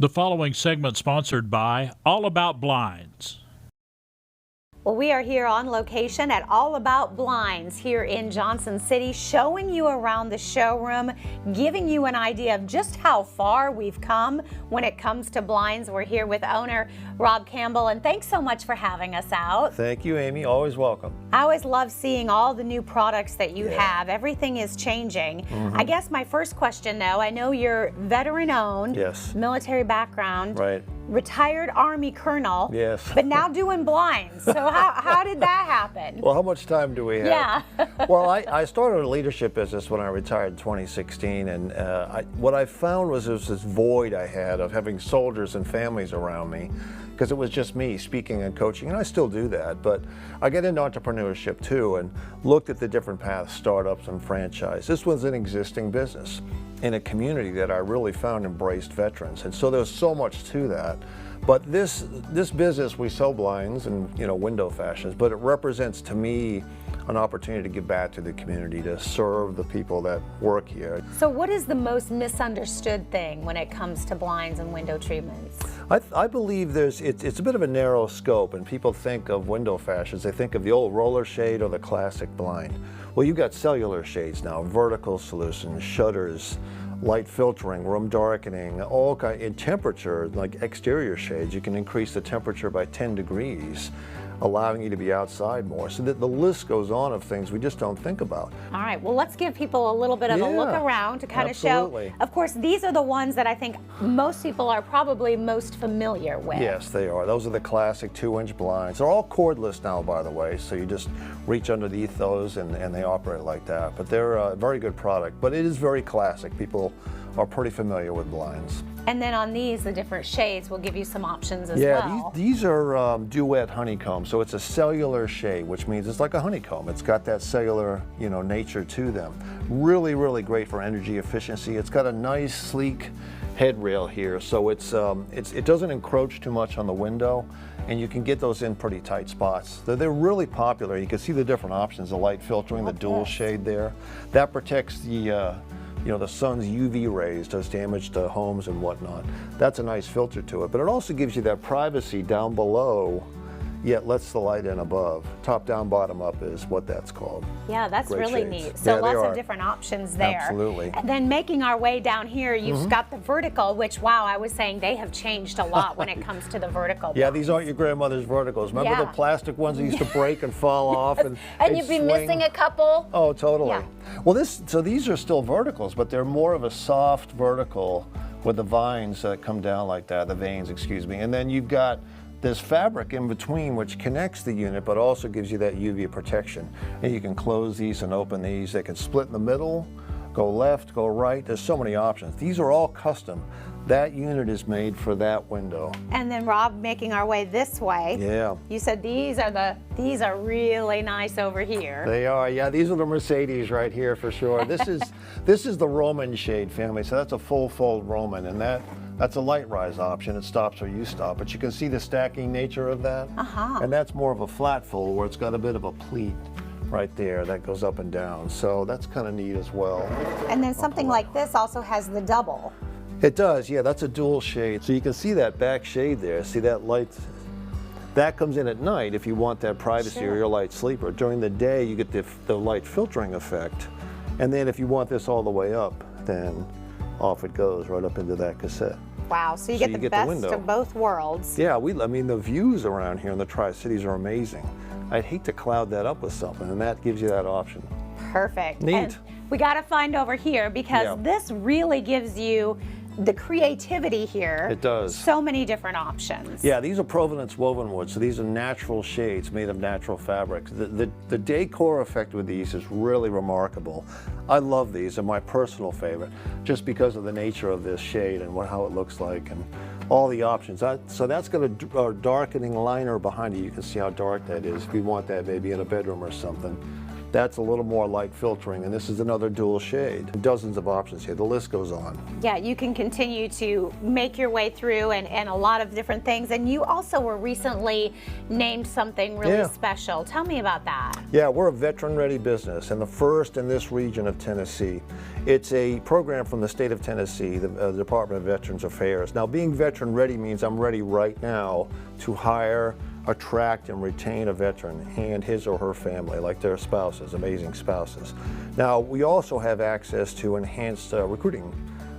The following segment sponsored by All About Blinds. Well, we are here on location at All About Blinds here in Johnson City, showing you around the showroom, giving you an idea of just how far we've come when it comes to blinds. We're here with owner Rob Campbell, and thanks so much for having us out. Thank you, Amy. Always welcome. I always love seeing all the new products that you have. Everything is changing. I guess my first question, though, I know you're veteran-owned, military background. Right. Retired Army colonel, but now doing blinds. So how did that happen? Well, how much time do we have? Yeah. Well, I started a leadership business when I retired in 2016, and what I found was there was this void I had of having soldiers and families around me, because it was just me speaking and coaching, and I still do that, but I get into entrepreneurship too and looked at the different paths, startups and franchise. This was an existing business in a community that I really found embraced veterans, and so there's so much to that. But this business, we sell blinds and window fashions, but it represents to me an opportunity to give back to the community, to serve the people that work here. So what is the most misunderstood thing when it comes to blinds and window treatments? I believe it's a bit of a narrow scope, and people think of window fashions, they think of the old roller shade or the classic blind. Well, you've got cellular shades now, vertical solutions, shutters, light filtering, room darkening, all kind in temperature, like exterior shades. You can increase the temperature by 10 degrees, allowing you to be outside more. So that the list goes on of things we just don't think about. All right, well, let's give people a little bit of a look around to kind of show. Of course, these are the ones that I think most people are probably most familiar with. Yes, they are. Those are the classic 2-inch blinds. They're all cordless now, by the way, so you just reach underneath those and they operate like that. But they're a very good product, but it is very classic. People are pretty familiar with blinds. And then on these, the different shades will give you some options as well. Yeah, these are duet honeycomb, so it's a cellular shade, which means it's like a honeycomb. It's got that cellular, nature to them. Really, really great for energy efficiency. It's got a nice, sleek head rail here, so it doesn't encroach too much on the window, and you can get those in pretty tight spots. They're really popular. You can see the different options, the light filtering, the dual shade there. That protects the the sun's UV rays, does damage to homes and whatnot. That's a nice filter to it, but it also gives you that privacy down below, yet lets the light in above. Top down, bottom up is what that's called. Yeah, that's really neat. So lots of different options there. Absolutely. And then making our way down here, you've got the vertical, which, wow, I was saying they have changed a lot when it comes to the vertical. Yeah, these aren't your grandmother's verticals. Remember the plastic ones that used to break and fall off? And you'd be missing a couple? Oh, totally. Yeah. Well, so these are still verticals, but they're more of a soft vertical with the vines that come down like that, the veins, excuse me. And then you've got this fabric in between which connects the unit but also gives you that UV protection. And you can close these and open these. They can split in the middle, go left, go right. There's so many options. These are all custom. That unit is made for that window. And then Rob, making our way this way. Yeah. You said these are really nice over here. They are, yeah. These are the Mercedes right here for sure. This is the Roman shade family. So that's a full fold Roman, and that's a light rise option. It stops where you stop, but you can see the stacking nature of that. And that's more of a flat fold where it's got a bit of a pleat right there that goes up and down. So that's kind of neat as well. And then something like this also has the double. It does, yeah. That's a dual shade. So you can see that back shade there. See that light? That comes in at night if you want that privacy or you're a light sleeper. During the day, you get the light filtering effect. And then if you want this all the way up, then off it goes right up into that cassette. Wow, so you get the best of both worlds. Yeah, I mean, the views around here in the Tri-Cities are amazing. I'd hate to cloud that up with something, and that gives you that option. Perfect. Neat. And we got to find over here because this really gives you the creativity here. It does. So many different options. Yeah, these are Provenance woven wood, so these are natural shades made of natural fabrics. The decor effect with these is really remarkable. I love these. They're my personal favorite, just because of the nature of this shade and how it looks like and all the options. So that's got a darkening liner behind it. You can see how dark that is if you want that maybe in a bedroom or something. That's a little more light filtering, and this is another dual shade. Dozens of options here. The list goes on. Yeah, you can continue to make your way through and a lot of different things. And you also were recently named something really special. Tell me about that. Yeah, we're a veteran-ready business and the first in this region of Tennessee. It's a program from the state of Tennessee, the Department of Veterans Affairs. Now, being veteran-ready means I'm ready right now to hire, attract, and retain a veteran and his or her family, like their spouses, amazing spouses. Now, we also have access to enhanced recruiting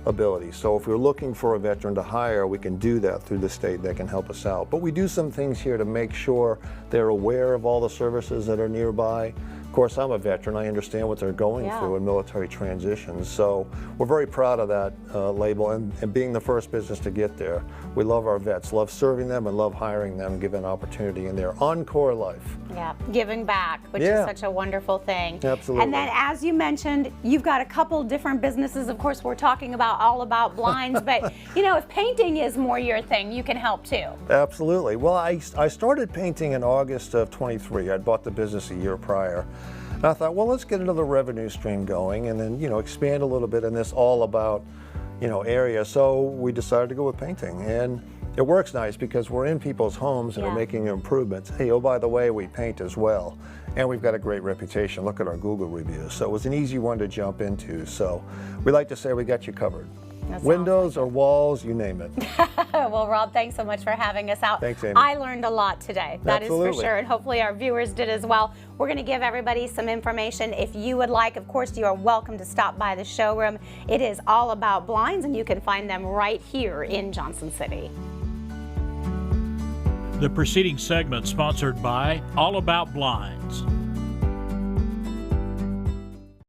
ability. So if we're looking for a veteran to hire, we can do that through the state. That can help us out. But we do some things here to make sure they're aware of all the services that are nearby. Of course, I'm a veteran. I understand what they're going through in military transitions. So we're very proud of that label and being the first business to get there. We love our vets, love serving them, and love hiring them, giving opportunity in their encore life. Yeah, giving back, which is such a wonderful thing. Absolutely. And then, as you mentioned, you've got a couple different businesses. Of course, we're talking about All About Blinds, but you know, if painting is more your thing, you can help too. Absolutely. Well, I started painting in August of 23. I'd bought the business a year prior. And I thought, well, let's get another revenue stream going and then, you know, expand a little bit in this All About, you know, area. So we decided to go with painting. And it works nice because we're in people's homes and we're making improvements. Hey, oh, by the way, we paint as well. And we've got a great reputation. Look at our Google reviews. So it was an easy one to jump into. So we like to say we got you covered. Windows or walls, you name it. Well, Rob, thanks so much for having us out. Thanks, Amy. I learned a lot today. That Absolutely. is for sure, and hopefully our viewers did as well. We're going to give everybody some information. If you would like, of course, you are welcome to stop by the showroom. It is All About Blinds, and you can find them right here in Johnson City. The preceding segment sponsored by All About Blinds.